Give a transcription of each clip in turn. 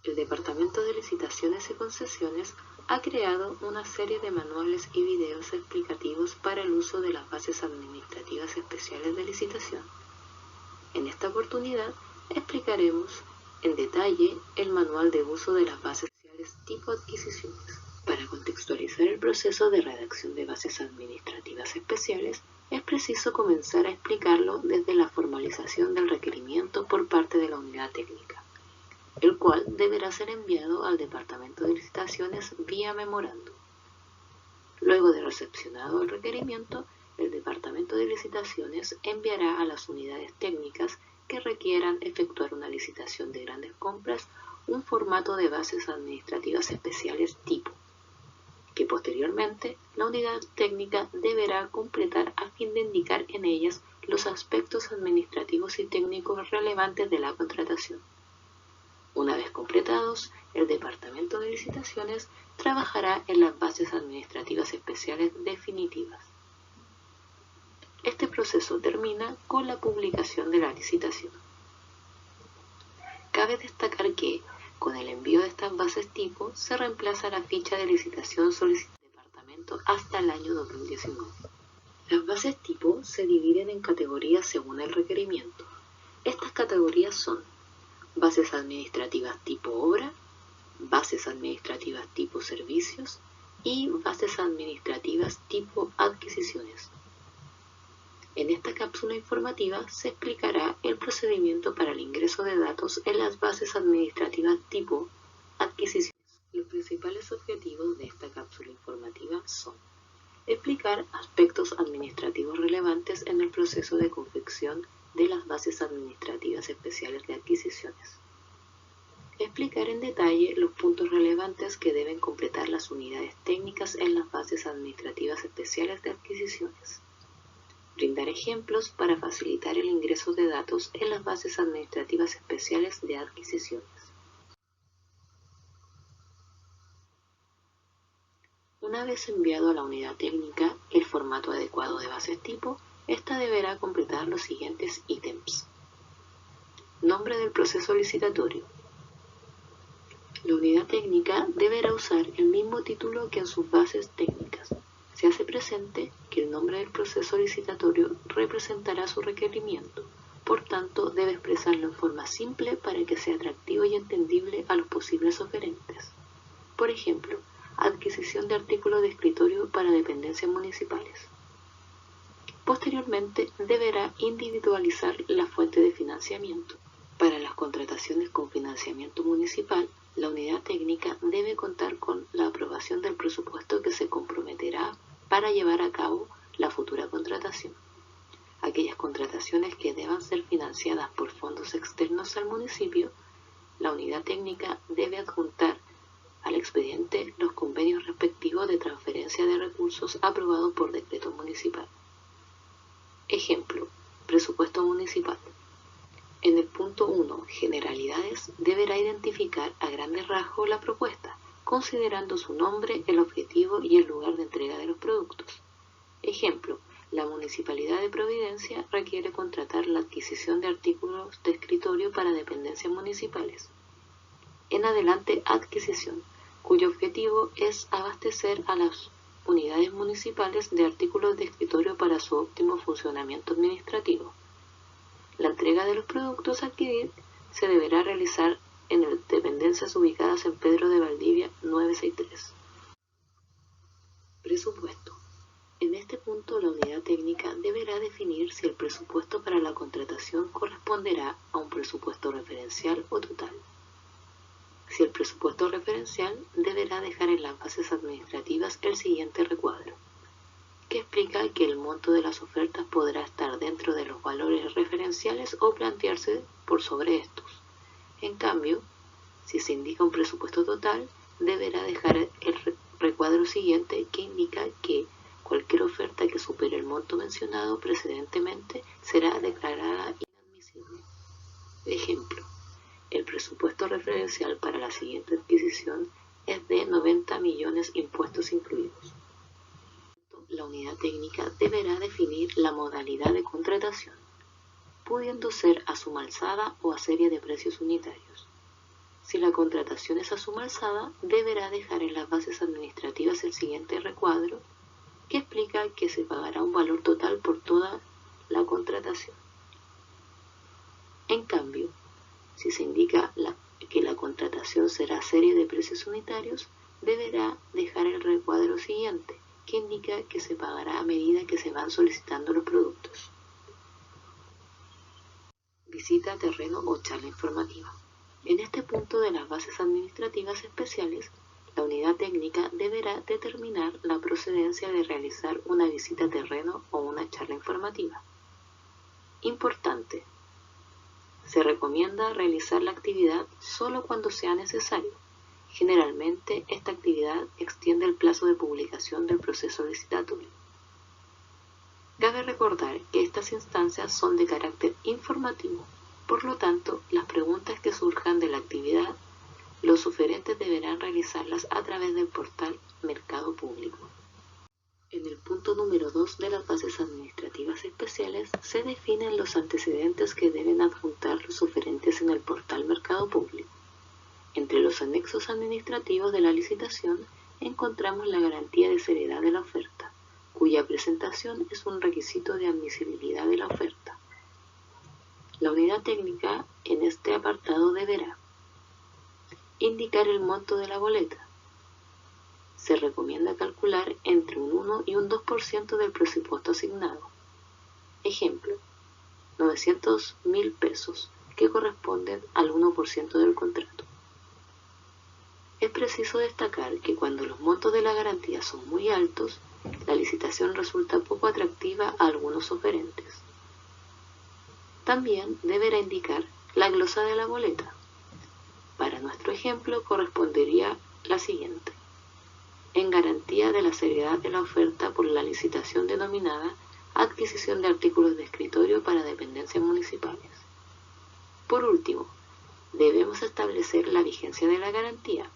El Departamento de Licitaciones y Concesiones ha creado una serie de manuales y videos explicativos para el uso de las bases administrativas especiales de licitación. En esta oportunidad explicaremos en detalle el manual de uso de las bases especiales tipo adquisiciones. Para contextualizar el proceso de redacción de bases administrativas especiales, es preciso comenzar a explicarlo desde la formalización del requerimiento por parte de la unidad técnica, el cual deberá ser enviado al Departamento de Licitaciones vía memorándum. Luego de recepcionado el requerimiento, el Departamento de Licitaciones enviará a las unidades técnicas que requieran efectuar una licitación de grandes compras un formato de bases administrativas especiales tipo, que posteriormente la unidad técnica deberá completar a fin de indicar en ellas los aspectos administrativos y técnicos relevantes de la contratación. Una vez completados, el Departamento de Licitaciones trabajará en las bases administrativas especiales definitivas. Este proceso termina con la publicación de la licitación. Cabe destacar que, con el envío de estas bases tipo, se reemplaza la ficha de licitación solicitada al Departamento hasta el año 2019. Las bases tipo se dividen en categorías según el requerimiento. Estas categorías son bases administrativas tipo obra, bases administrativas tipo servicios y bases administrativas tipo adquisiciones. En esta cápsula informativa se explicará el procedimiento para el ingreso de datos en las bases administrativas tipo adquisiciones. Los principales objetivos de esta cápsula informativa son explicar aspectos administrativos relevantes en el proceso de confección de las bases administrativas especiales de adquisiciones. Explicar en detalle los puntos relevantes que deben completar las unidades técnicas en las bases administrativas especiales de adquisiciones. Brindar ejemplos para facilitar el ingreso de datos en las bases administrativas especiales de adquisiciones. Una vez enviado a la unidad técnica el formato adecuado de bases tipo, ésta deberá completar los siguientes ítems. Nombre del proceso licitatorio. La unidad técnica deberá usar el mismo título que en sus bases técnicas. Se hace presente que el nombre del proceso licitatorio representará su requerimiento, por tanto debe expresarlo en forma simple para que sea atractivo y entendible a los posibles oferentes. Por ejemplo, adquisición de artículos de escritorio para dependencias municipales. Posteriormente, deberá individualizar la fuente de financiamiento. Para las contrataciones con financiamiento municipal, la unidad técnica debe contar con la aprobación del presupuesto que se comprometerá para llevar a cabo la futura contratación. Aquellas contrataciones que deban ser financiadas por fondos externos al municipio, la unidad técnica debe adjuntar al expediente los convenios respectivos de transferencia de recursos aprobados por decreto municipal. Ejemplo, presupuesto municipal. En el punto 1, generalidades, deberá identificar a grandes rasgos la propuesta, considerando su nombre, el objetivo y el lugar de entrega de los productos. Ejemplo, la Municipalidad de Providencia requiere contratar la adquisición de artículos de escritorio para dependencias municipales. En adelante, adquisición, cuyo objetivo es abastecer a las unidades municipales de artículos de escritorio para su óptimo funcionamiento administrativo. La entrega de los productos a adquirir se deberá realizar en dependencias ubicadas en Pedro de Valdivia 963. Presupuesto. En este punto, la unidad técnica deberá definir si el presupuesto para la contratación corresponderá a un presupuesto referencial o total. Si el presupuesto referencial, deberá dejar en las bases administrativas el siguiente recuadro, que explica que el monto de las ofertas podrá estar dentro de los valores referenciales o plantearse por sobre estos. En cambio, si se indica un presupuesto total, deberá dejar el recuadro siguiente que indica que cualquier oferta que supere el monto mencionado precedentemente será declarada inadmisible. Ejemplo, el presupuesto referencial para la siguiente adquisición es de 90 millones impuestos incluidos. La unidad técnica deberá definir la modalidad de contratación, pudiendo ser a suma alzada o a serie de precios unitarios. Si la contratación es a suma alzada, deberá dejar en las bases administrativas el siguiente recuadro que explica que se pagará un valor total por toda la contratación. En cambio, si se indica que la contratación será serie de precios unitarios, deberá dejar el recuadro siguiente, que indica que se pagará a medida que se van solicitando los productos. Visita a terreno o charla informativa. En este punto de las bases administrativas especiales, la unidad técnica deberá determinar la procedencia de realizar una visita a terreno o una charla informativa. Importante: se recomienda realizar la actividad solo cuando sea necesario. Generalmente, esta actividad extiende el plazo de publicación del proceso licitatorio. Cabe recordar que estas instancias son de carácter informativo, por lo tanto, las preguntas que surjan de la actividad, los oferentes deberán realizarlas a través del portal Mercado Público. En el punto número 2 de las bases administrativas especiales se definen los antecedentes que deben adjuntar los oferentes en el portal Mercado Público. Entre los anexos administrativos de la licitación encontramos la garantía de seriedad de la oferta, cuya presentación es un requisito de admisibilidad de la oferta. La unidad técnica en este apartado deberá indicar el monto de la boleta. Se recomienda calcular entre un 1 y un 2% del presupuesto asignado. Ejemplo: 900.000 pesos, que corresponden al 1% del contrato. Es preciso destacar que cuando los montos de la garantía son muy altos, la licitación resulta poco atractiva a algunos oferentes. También deberá indicar la glosa de la boleta. Para nuestro ejemplo correspondería la siguiente: en garantía de la seriedad de la oferta por la licitación denominada adquisición de artículos de escritorio para dependencias municipales. Por último, debemos establecer la vigencia de la garantía.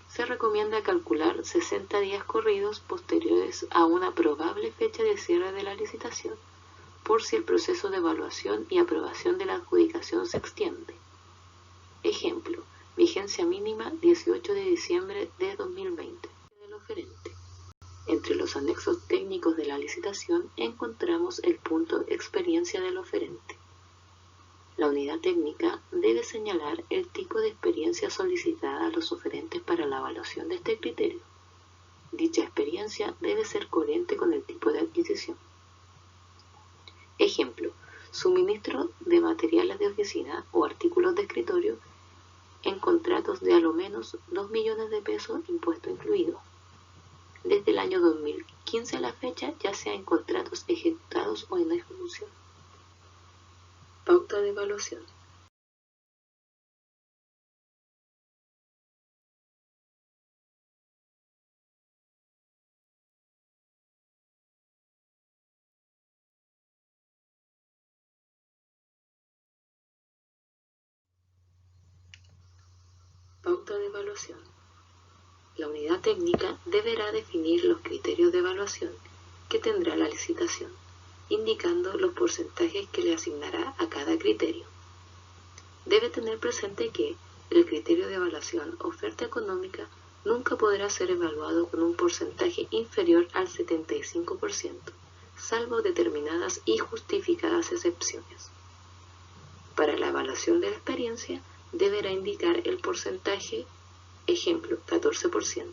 Se recomienda calcular 60 días corridos posteriores a una probable fecha de cierre de la licitación, por si el proceso de evaluación y aprobación de la adjudicación se extiende. Ejemplo: vigencia mínima 18 de diciembre de 2020. Del oferente. Entre los anexos técnicos de la licitación encontramos el punto experiencia del oferente. La unidad técnica debe señalar el tipo de experiencia solicitada a los oferentes para la evaluación de este criterio. Dicha experiencia debe ser coherente con el tipo de adquisición. Ejemplo: suministro de materiales de oficina o artículos de escritorio en contratos de a lo menos 2 millones de pesos, impuesto incluido, desde el año 2015 a la fecha, ya sea en contratos ejecutados o en ejecución. Pauta de evaluación. Pauta de evaluación. La unidad técnica deberá definir los criterios de evaluación que tendrá la licitación, indicando los porcentajes que le asignará a cada criterio. Debe tener presente que el criterio de evaluación oferta económica nunca podrá ser evaluado con un porcentaje inferior al 75%, salvo determinadas y justificadas excepciones. Para la evaluación de la experiencia, deberá indicar el porcentaje, ejemplo, 14%.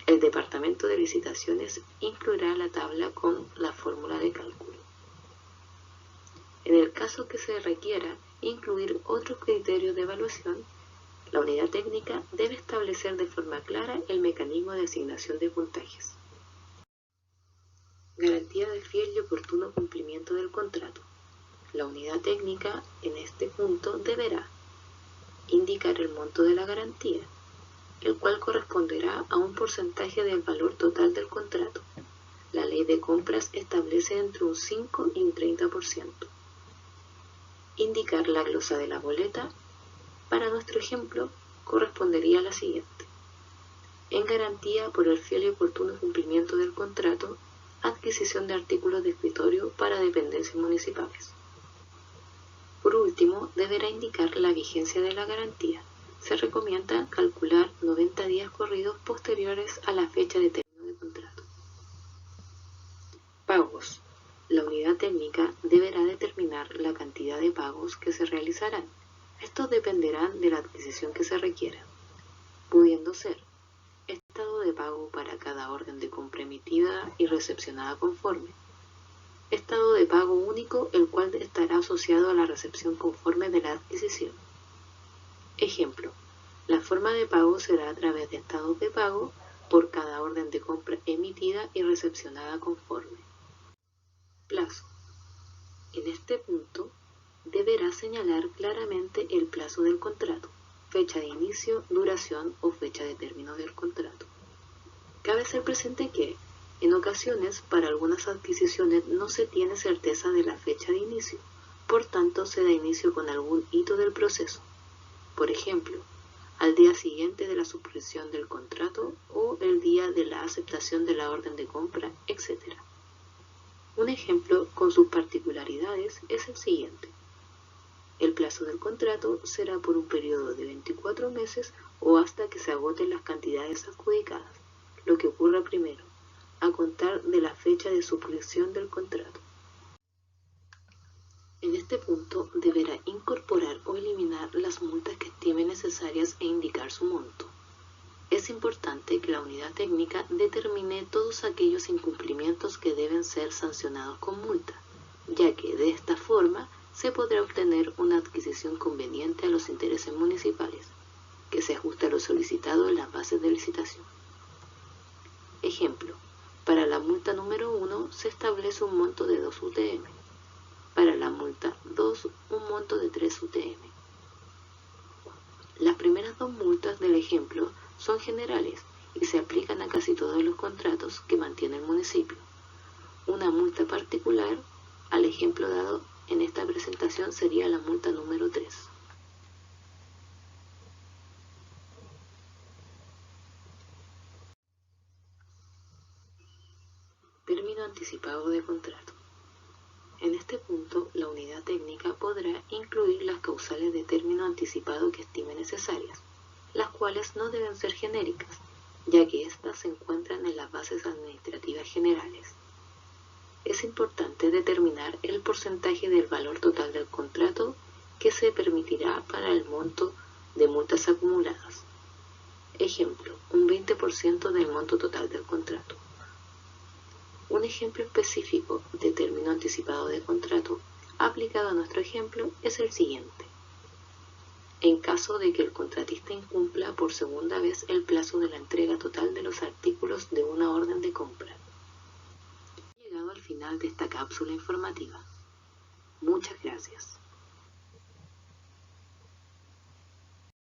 El departamento de licitaciones incluirá la tabla con la fórmula de cálculo. En el caso que se requiera incluir otros criterios de evaluación, la unidad técnica debe establecer de forma clara el mecanismo de asignación de puntajes. Garantía de fiel y oportuno cumplimiento del contrato. La unidad técnica en este punto deberá indicar el monto de la garantía, el cual corresponderá a un porcentaje del valor total del contrato. La ley de compras establece entre un 5 y un 30%. Indicar la glosa de la boleta. Para nuestro ejemplo, correspondería a la siguiente: en garantía por el fiel y oportuno cumplimiento del contrato, adquisición de artículos de escritorio para dependencias municipales. Por último, deberá indicar la vigencia de la garantía, Se recomienda calcular 90 días corridos posteriores a la fecha de término de contrato. Pagos. La unidad técnica deberá determinar la cantidad de pagos que se realizarán. Estos dependerán de la adquisición que se requiera, pudiendo ser estado de pago para cada orden de compra emitida y recepcionada conforme, estado de pago único, el cual estará asociado a la recepción conforme de la adquisición. Ejemplo, la forma de pago será a través de estados de pago por cada orden de compra emitida y recepcionada conforme. Plazo. En este punto, deberá señalar claramente el plazo del contrato, fecha de inicio, duración o fecha de término del contrato. Cabe hacer presente que, en ocasiones, para algunas adquisiciones no se tiene certeza de la fecha de inicio, por tanto se da inicio con algún hito del proceso. Por ejemplo, al día siguiente de la suscripción del contrato o el día de la aceptación de la orden de compra, etc. Un ejemplo con sus particularidades es el siguiente. El plazo del contrato será por un periodo de 24 meses o hasta que se agoten las cantidades adjudicadas, lo que ocurra primero, a contar de la fecha de suscripción del contrato. En este punto deberá incorporar o eliminar las multas que estime necesarias e indicar su monto. Es importante que la unidad técnica determine todos aquellos incumplimientos que deben ser sancionados con multa, ya que de esta forma se podrá obtener una adquisición conveniente a los intereses municipales, que se ajusta a lo solicitado en las bases de licitación. Ejemplo, para la multa número 1 se establece un monto de 2 UTM, para la multa 2 un monto de 3 UTM. Las primeras dos multas del ejemplo son generales y se aplican a casi todos los contratos que mantiene el municipio. Una multa particular, al ejemplo dado en esta presentación, sería la multa número 3. Término anticipado de contrato. En este punto, la unidad técnica podrá incluir las causales de término anticipado que estime necesarias, las cuales no deben ser genéricas, ya que éstas se encuentran en las bases administrativas generales. Es importante determinar el porcentaje del valor total del contrato que se permitirá para el monto de multas acumuladas. Ejemplo, un 20% del monto total del contrato. Un ejemplo específico de término anticipado de contrato aplicado a nuestro ejemplo es el siguiente. En caso de que el contratista incumpla por segunda vez el plazo de la entrega total de los artículos de una orden de compra. Hemos llegado al final de esta cápsula informativa. Muchas gracias.